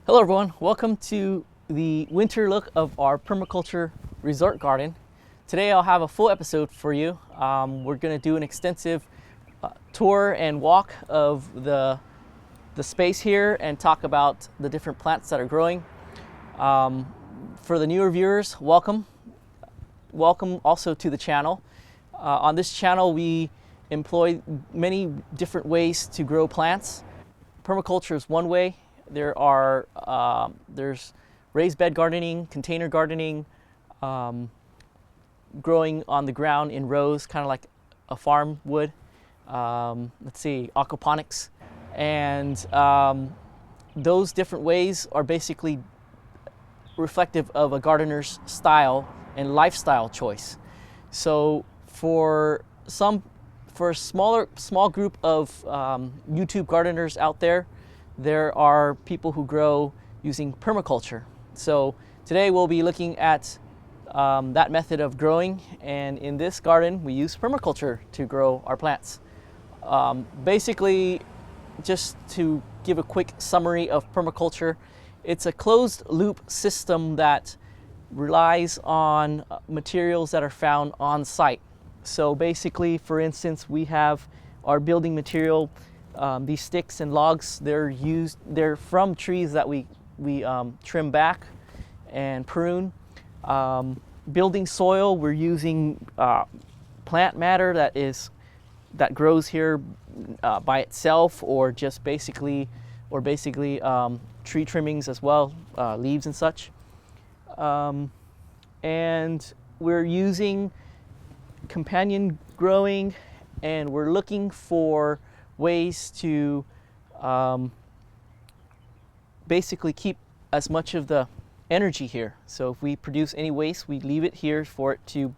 Hello everyone, welcome to the winter look of our Permaculture Resort Garden. Today I'll have a full episode for you. We're going to do an extensive tour and walk of the space here and talk about the different plants that are growing. For the newer viewers, welcome. Welcome also to the channel. On this channel we employ many different ways to grow plants. Permaculture is one way. There's raised bed gardening, container gardening, growing on the ground in rows, kind of like a farm would. Aquaponics. And those different ways are basically reflective of a gardener's style and lifestyle choice. So for a small group of YouTube gardeners out there, there are people who grow using permaculture. So today we'll be looking at that method of growing, and in this garden we use permaculture to grow our plants. Basically, just to give a quick summary of permaculture, it's a closed loop system that relies on materials that are found on site. So basically, for instance, we have our building material. These sticks and logs, they're from trees that we trim back and prune. Building soil, we're using plant matter that grows here by itself, or just basically tree trimmings as well, leaves and such. And we're using companion growing, and we're looking for ways to basically keep as much of the energy here. So if we produce any waste, we leave it here for it to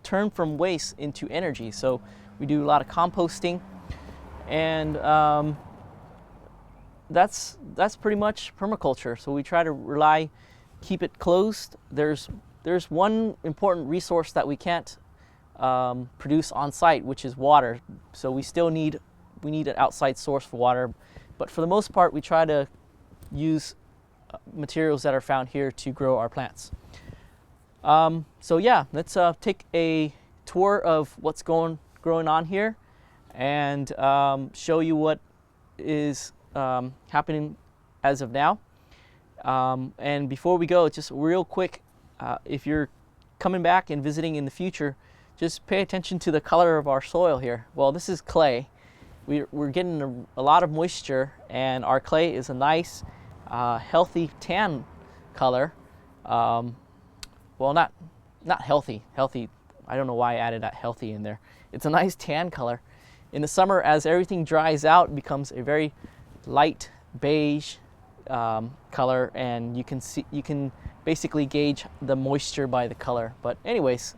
turn from waste into energy. So we do a lot of composting, and that's pretty much permaculture. So we try to keep it closed. There's one important resource that we can't produce on site, which is water. So we need an outside source for water, but for the most part we try to use materials that are found here to grow our plants. So yeah, let's take a tour of what's growing on here, and show you what is happening as of now. And before we go, just real quick, if you're coming back and visiting in the future, just pay attention to the color of our soil here. Well, this is clay. We're getting a lot of moisture, and our clay is a nice, healthy tan color. Well, not healthy. Healthy, I don't know why I added that healthy in there. It's a nice tan color. In the summer, as everything dries out, it becomes a very light beige color, and you can basically gauge the moisture by the color. But anyways,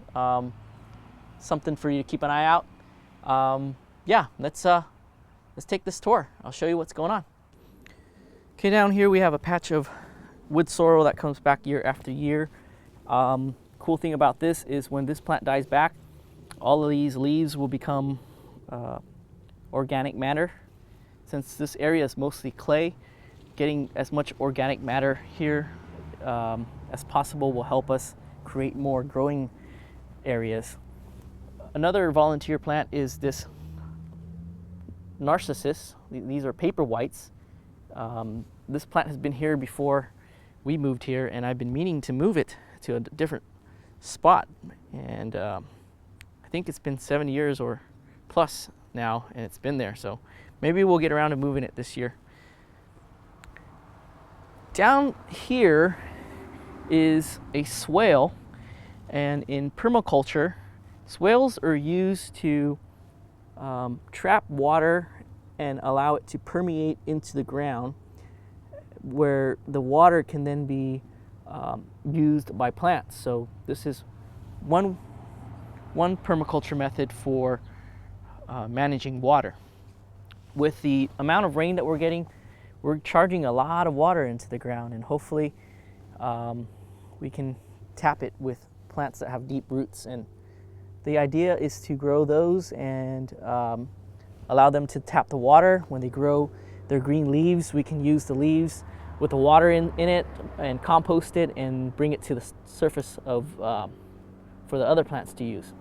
something for you to keep an eye out. Yeah, let's take this tour. I'll show you what's going on. Okay, down here we have a patch of wood sorrel that comes back year after year. Cool thing about this is when this plant dies back, all of these leaves will become organic matter. Since this area is mostly clay, getting as much organic matter here as possible will help us create more growing areas. Another volunteer plant is this narcissus. These are paper whites. This plant has been here before we moved here, and I've been meaning to move it to a different spot, and I think it's been 7 years or plus now, and it's been there, so maybe we'll get around to moving it this year. Down here is a swale, and in permaculture, swales are used to trap water and allow it to permeate into the ground, where the water can then be used by plants. So this is one permaculture method for managing water. With the amount of rain that we're getting, we're charging a lot of water into the ground, and hopefully we can tap it with plants that have deep roots. And the idea is to grow those and allow them to tap the water. When they grow their green leaves, we can use the leaves with the water in it and compost it and bring it to the surface of for the other plants to use.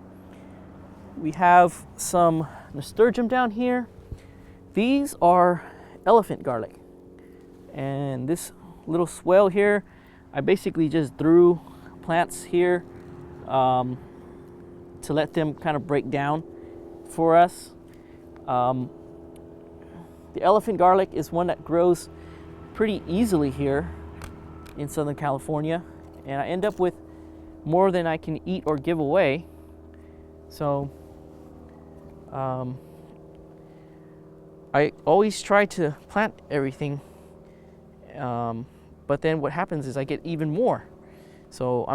We have some nasturtium down here. These are elephant garlic, and this little swale here, I basically just threw plants here to let them kind of break down for us. The elephant garlic is one that grows pretty easily here in Southern California, and I end up with more than I can eat or give away. So I always try to plant everything, but then what happens is I get even more. So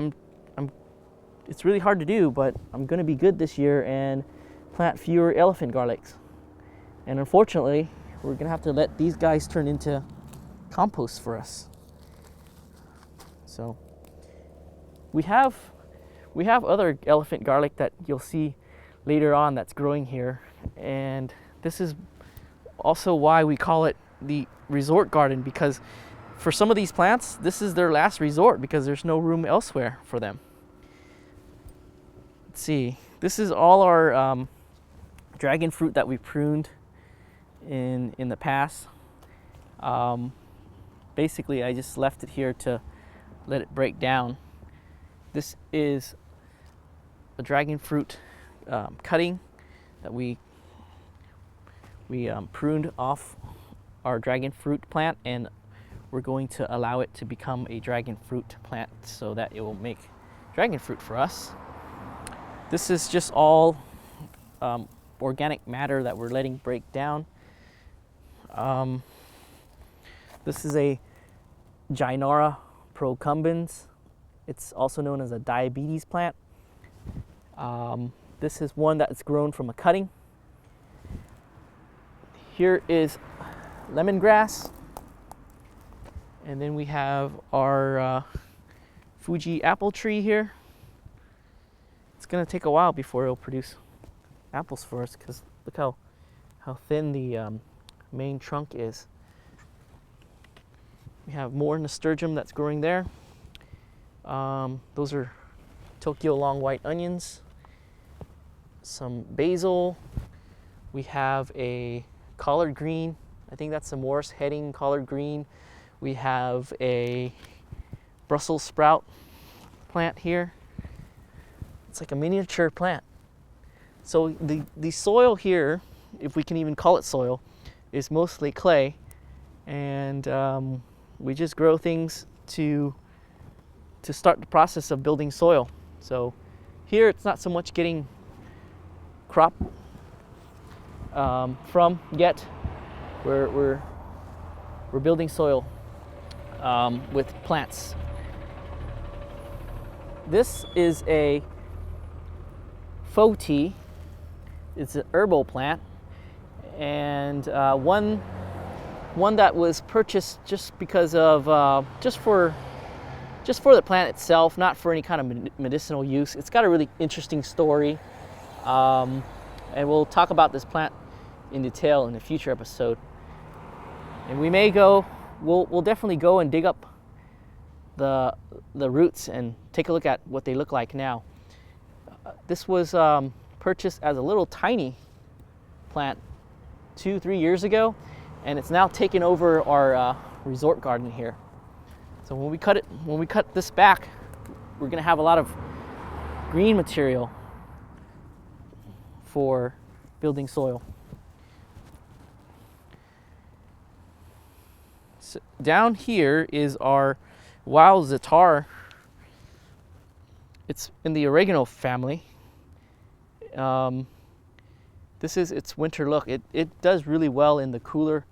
it's really hard to do, but I'm gonna be good this year and plant fewer elephant garlics. And unfortunately, we're gonna have to let these guys turn into compost for us. So we have other elephant garlic that you'll see later on that's growing here, and this is also why we call it the resort garden, because for some of these plants, this is their last resort because there's no room elsewhere for them. Let's see, this is all our dragon fruit that we pruned in the past. Basically, I just left it here to let it break down. This is a dragon fruit cutting that we pruned off our dragon fruit plant, and we're going to allow it to become a dragon fruit plant so that it will make dragon fruit for us. This is just all organic matter that we're letting break down. This is a Gynara procumbens. It's also known as a diabetes plant. This is one that's grown from a cutting. Here is lemongrass. And then we have our Fuji apple tree here. It's gonna take a while before it'll produce apples for us, because look how thin the main trunk is. We have more nasturtium that's growing there. Those are Tokyo long white onions. Some basil. We have a collard green. I think that's a Morris heading collard green. We have a Brussels sprout plant here. It's like a miniature plant. So the soil here, if we can even call it soil, is mostly clay, and we just grow things to start the process of building soil. So here it's not so much getting crop from yet. We're building soil with plants. This is a faux tea. It's an herbal plant, and one that was purchased just because of just for the plant itself, not for any kind of medicinal use. It's got a really interesting story, and we'll talk about this plant in detail in a future episode. And we may go, we'll definitely go and dig up the roots and take a look at what they look like now. This was purchased as a little tiny plant 2-3 years ago, and it's now taken over our resort garden here. So when we cut this back, we're gonna have a lot of green material for building soil. So down here is our wild zatar. It's in the oregano family. This is its winter look. It does really well in the cooler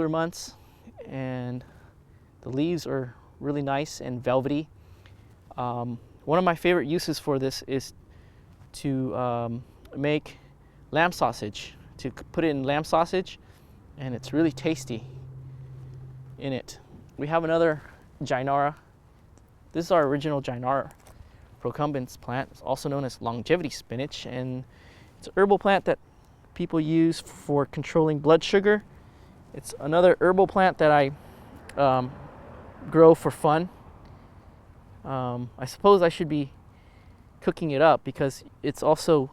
months, and the leaves are really nice and velvety. One of my favorite uses for this is to make lamb sausage, to put it in lamb sausage, and it's really tasty in it. We have another Gynara. This is our original Gynara procumbens plant. It's also known as longevity spinach, and it's an herbal plant that people use for controlling blood sugar. It's another herbal plant that I grow for fun. I suppose I should be cooking it up because it's also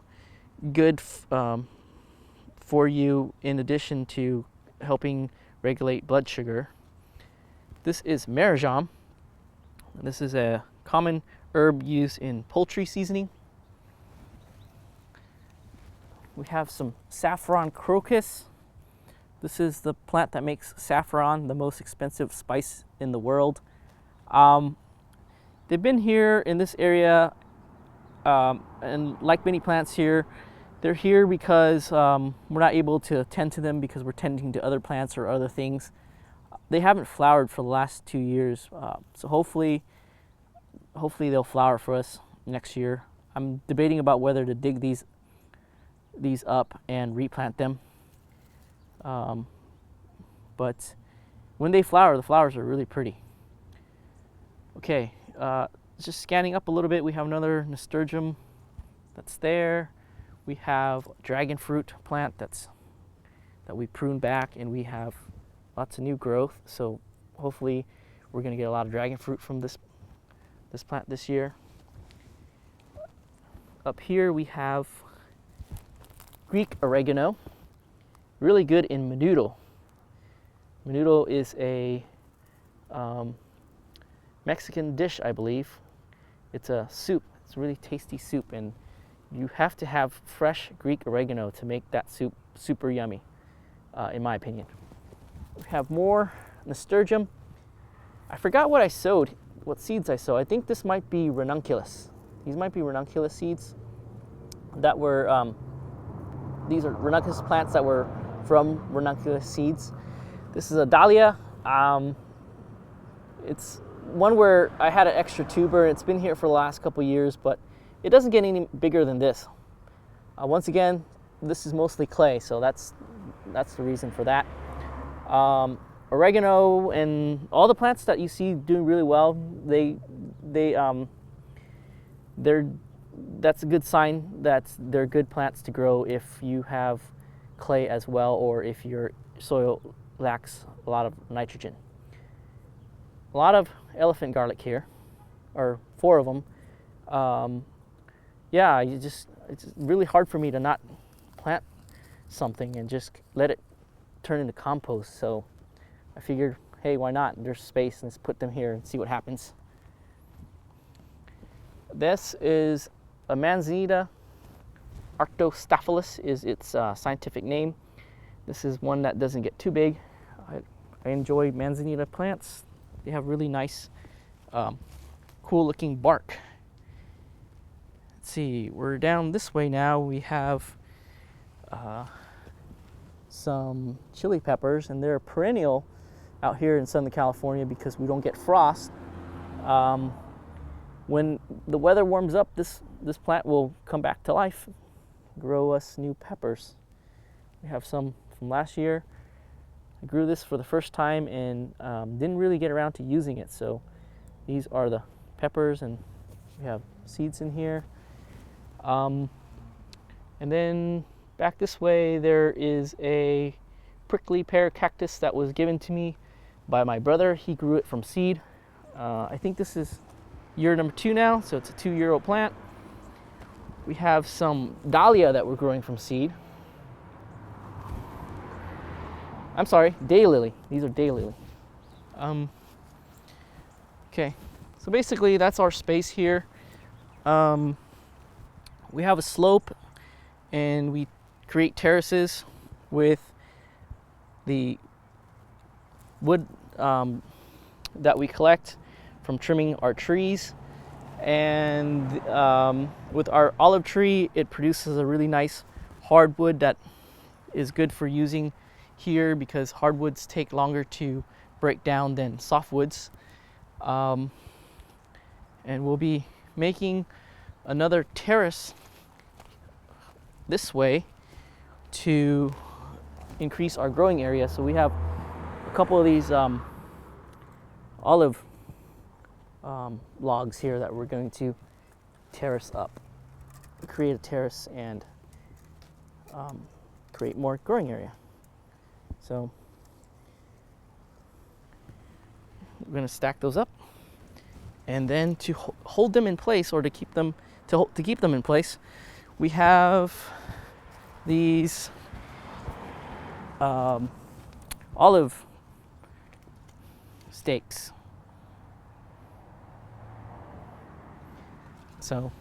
good for you in addition to helping regulate blood sugar. This is marjoram. This is a common herb used in poultry seasoning. We have some saffron crocus. This is the plant that makes saffron, the most expensive spice in the world. They've been here in this area, and like many plants here, they're here because we're not able to tend to them because we're tending to other plants or other things. They haven't flowered for the last 2 years, so hopefully they'll flower for us next year. I'm debating about whether to dig these up and replant them. But when they flower, the flowers are really pretty. Okay, just scanning up a little bit, we have another nasturtium that's there. We have a dragon fruit plant that we pruned back, and we have lots of new growth. So hopefully we're going to get a lot of dragon fruit from this plant this year. Up here we have Greek oregano, really good in menudo. Menudo is a Mexican dish, I believe. It's a soup. It's a really tasty soup, and you have to have fresh Greek oregano to make that soup super yummy, in my opinion. We have more nasturtium. I forgot what I sowed, what seeds I sowed. I think this might be ranunculus. These might be ranunculus seeds that were, these are ranunculus plants that were from ranunculus seeds. This is a dahlia. It's one where I had an extra tuber. It's been here for the last couple years, but it doesn't get any bigger than this. Once again, this is mostly clay, so that's the reason for that. Oregano and all the plants that you see doing really well, that's a good sign that they're good plants to grow if you have clay as well, or if your soil lacks a lot of nitrogen. A lot of elephant garlic here, or 4 of them. Yeah, it's really hard for me to not plant something and just let it turn into compost. So I figured, hey, why not? There's space, let's put them here and see what happens. This is a manzanita. Arctostaphylos is its scientific name. This is one that doesn't get too big. I enjoy manzanita plants. They have really nice, cool looking bark. Let's see, we're down this way now. We have some chili peppers, and they're perennial out here in Southern California because we don't get frost. When the weather warms up, this plant will come back to life, grow us new peppers. We have some from last year. I grew this for the first time and didn't really get around to using it. So these are the peppers, and we have seeds in here. And then back this way, there is a prickly pear cactus that was given to me by my brother. He grew it from seed. I think this is year number 2 now, so it's a 2-year-old plant. We have some dahlia that we're growing from seed. I'm sorry, daylily. These are daylily. Okay, so basically that's our space here. We have a slope, and we create terraces with the wood that we collect from trimming our trees. And with our olive tree, it produces a really nice hardwood that is good for using here because hardwoods take longer to break down than softwoods. And we'll be making another terrace this way to increase our growing area. So we have a couple of these olive logs here that we're going to terrace up, create a terrace, and create more growing area. So we're going to stack those up. And then to hold them in place, or to keep them in place, we have these olive stakes. So,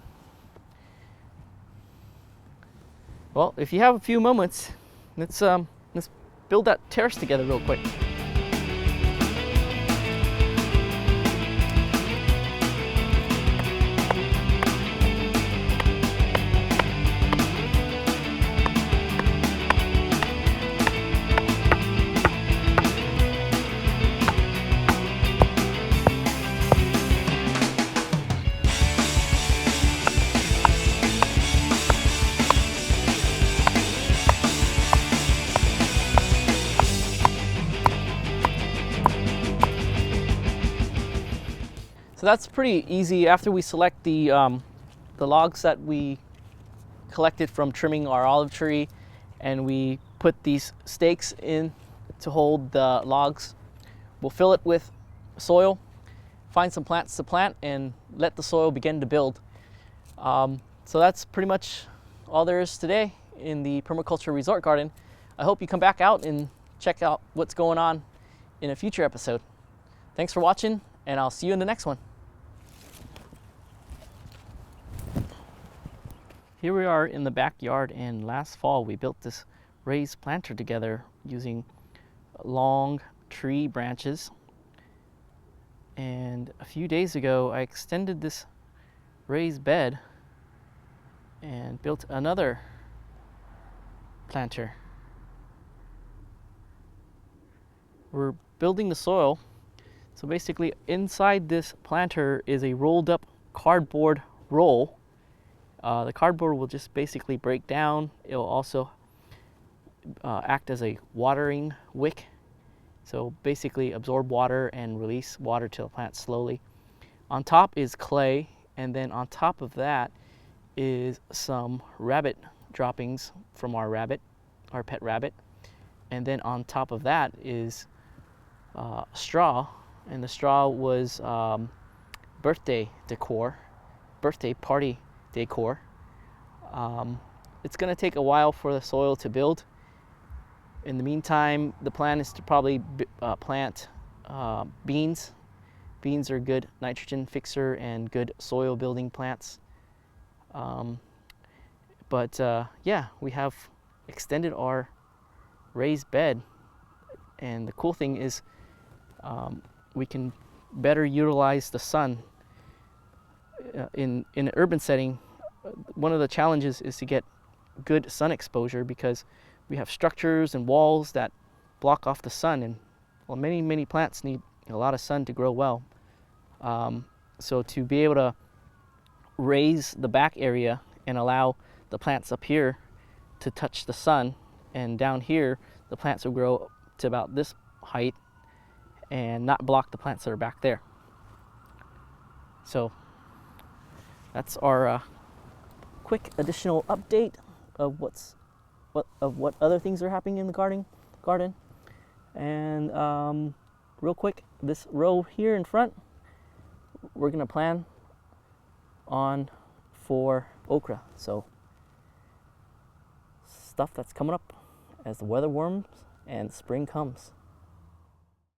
well, if you have a few moments, let's build that terrace together real quick. So that's pretty easy. After we select the logs that we collected from trimming our olive tree, and we put these stakes in to hold the logs, we'll fill it with soil, find some plants to plant, and let the soil begin to build. So that's pretty much all there is today in the Permaculture Resort Garden. I hope you come back out and check out what's going on in a future episode. Thanks for watching, and I'll see you in the next one. Here we are in the backyard, and last fall we built this raised planter together using long tree branches. And a few days ago I extended this raised bed and built another planter. We're building the soil. So basically inside this planter is a rolled up cardboard roll. The cardboard will just basically break down. It will also act as a watering wick. So basically absorb water and release water to the plant slowly. On top is clay, and then on top of that is some rabbit droppings from our pet rabbit. And then on top of that is straw, and the straw was birthday party decor. It's going to take a while for the soil to build. In the meantime, the plan is to probably plant beans. Beans are a good nitrogen fixer and good soil building plants. Yeah, we have extended our raised bed, and the cool thing is we can better utilize the sun. In an urban setting, one of the challenges is to get good sun exposure, because we have structures and walls that block off the sun, and well, many plants need a lot of sun to grow well. So to be able to raise the back area and allow the plants up here to touch the sun, and down here the plants will grow to about this height and not block the plants that are back there. So that's our quick additional update of what other things are happening in the garden. And real quick, this row here in front, we're gonna plan on for okra. So stuff that's coming up as the weather warms and spring comes.